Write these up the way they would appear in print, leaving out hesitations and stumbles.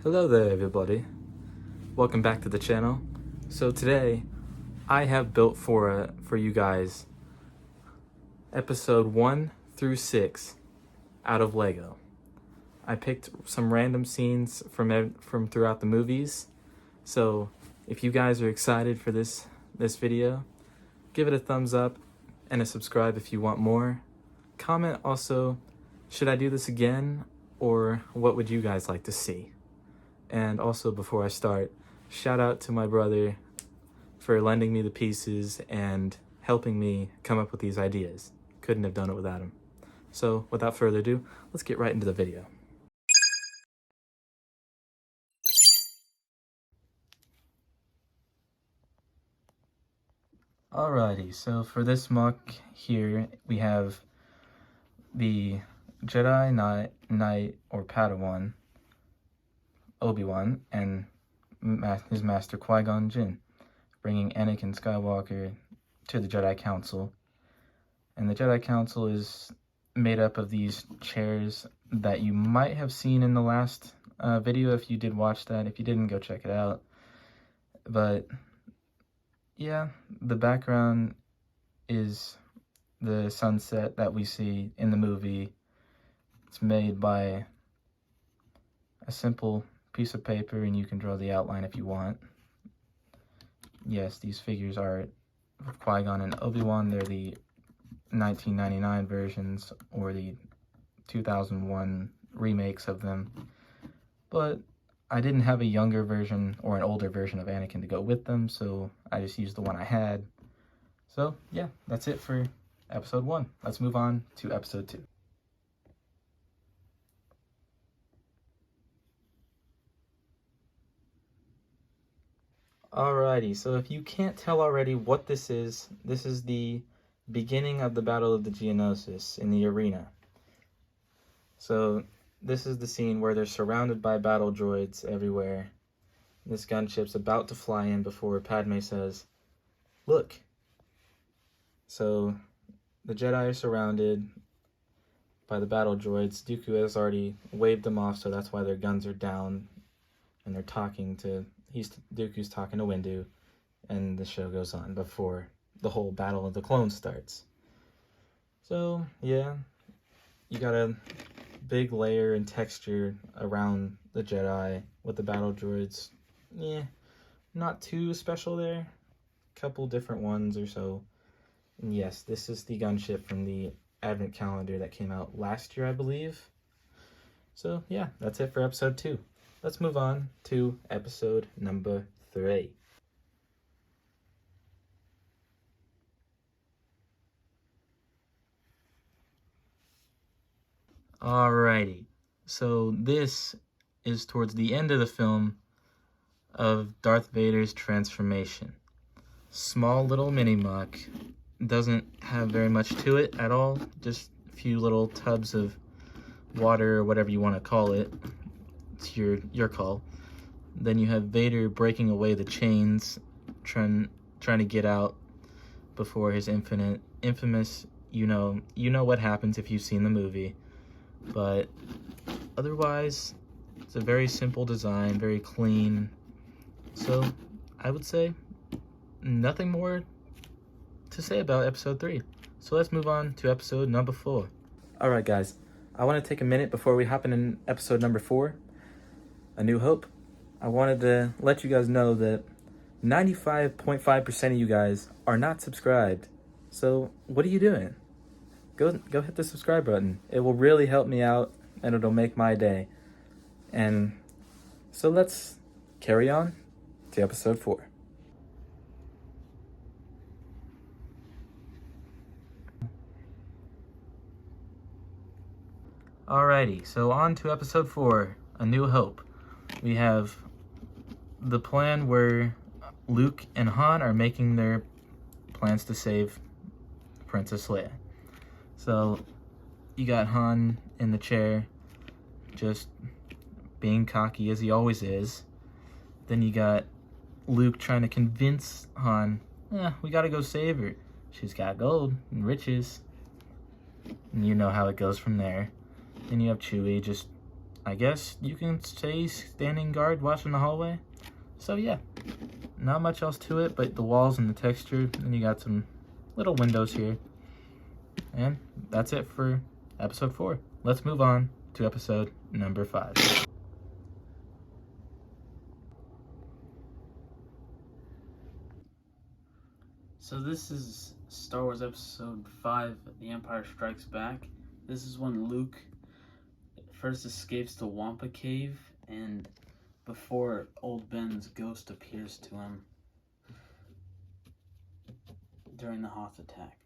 Hello there everybody, welcome back to the channel. So today I have built for you guys episode 1 through 6 out of Lego. I picked some random scenes from throughout the movies. So if you guys are excited for this video, give it a thumbs up and a subscribe if you want more. Comment also, should I do this again, or what would you guys like to see? And also, before I start, shout out to my brother for lending me the pieces and helping me come up with these ideas. Couldn't have done it without him. So without further ado, let's get right into the video. Alrighty, so for this muck here, we have the Jedi Knight or Padawan, Obi-Wan, and his master Qui-Gon Jinn, bringing Anakin Skywalker to the Jedi Council. And the Jedi Council is made up of these chairs that you might have seen in the last video if you did watch that. If you didn't, go check it out. But yeah, the background is the sunset that we see in the movie. It's made by a simple piece of paper, and you can draw the outline if you want. Yes, these figures are of Qui-Gon and Obi-Wan. They're the 1999 versions or the 2001 remakes of them. But I didn't have a younger version or an older version of Anakin to go with them, so I just used the one I had. So yeah, that's it for episode 1. Let's move on to episode 2. Alrighty, so if you can't tell already what this is the beginning of the Battle of the Geonosis in the arena. So this is the scene where they're surrounded by battle droids everywhere. This gunship's about to fly in before Padme says, "Look." So the Jedi are surrounded by the battle droids. Dooku has already waved them off, so that's why their guns are down, and they're talking to... Dooku's talking to Windu, and the show goes on before the whole Battle of the Clones starts. So, yeah, you got a big layer and texture around the Jedi with the battle droids. Yeah, not too special there. Couple different ones or so. And yes, this is the gunship from the Advent calendar that came out last year, I believe. So, yeah, that's it for episode 2. Let's move on to episode number 3. Alrighty, so this is towards the end of the film of Darth Vader's transformation. Small little mini muck, doesn't have very much to it at all, just a few little tubs of water or whatever you want to call it. It's your call. Then you have Vader breaking away the chains, trying to get out before his infamous, you know what happens if you've seen the movie. But otherwise, it's a very simple design, very clean. So I would say nothing more to say about episode 3. So let's move on to episode number 4. Alright guys, I want to take a minute before we hop in episode number 4. A New Hope. I wanted to let you guys know that 95.5% of you guys are not subscribed. So what are you doing? Go hit the subscribe button. It will really help me out, and it'll make my day. And so let's carry on to episode 4. Alrighty, so on to episode 4, A New Hope. We have the plan where Luke and Han are making their plans to save Princess Leia. So you got Han in the chair, just being cocky as he always is. Then you got Luke trying to convince Han, we gotta go save her. She's got gold and riches. And you know how it goes from there. Then you have Chewie just I guess you can stay standing guard watching the hallway. So yeah, not much else to it but the walls and the texture, and you got some little windows here. And that's it for episode 4. Let's move on to episode number 5. So this is Star Wars Episode 5, The Empire Strikes Back. This is when Luke first escapes the Wampa Cave, and before Old Ben's ghost appears to him during the Hoth attack.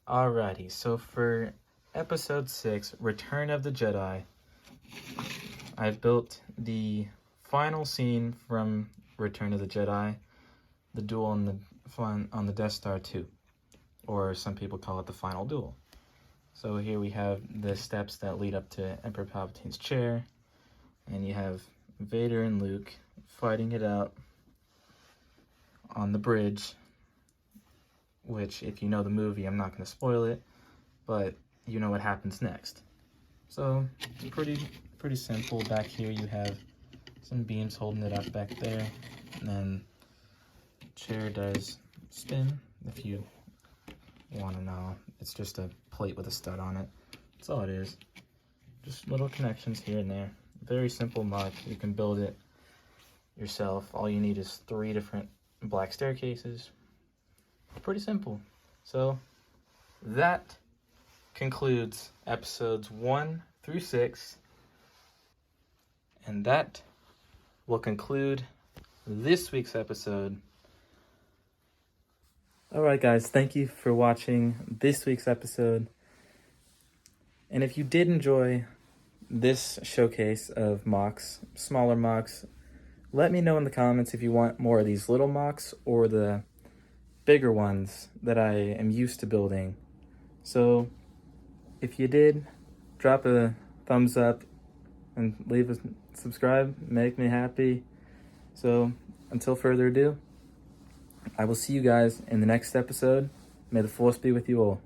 Alrighty, so for episode 6, Return of the Jedi, I built the final scene from Return of the Jedi, the duel on the Death Star 2, or some people call it the final duel. So here we have the steps that lead up to Emperor Palpatine's chair, and you have Vader and Luke fighting it out on the bridge, which, if you know the movie, I'm not going to spoil it, but you know what happens next. So, it's pretty simple. Back here you have some beams holding it up back there, and then the chair does spin, if you want to know. It's just a plate with a stud on it. That's all it is. Just little connections here and there. Very simple MUC. You can build it yourself. All you need is 3 different black staircases. Pretty simple. So that concludes episodes 1 through 6, and that will conclude this week's episode. Alright guys, thank you for watching this week's episode, and if you did enjoy this showcase of MOCs, smaller MOCs, let me know in the comments if you want more of these little MOCs or the bigger ones that I am used to building. So if you did, drop a thumbs up and leave a subscribe, make me happy. So until further ado, I will see you guys in the next episode. May the Force be with you all.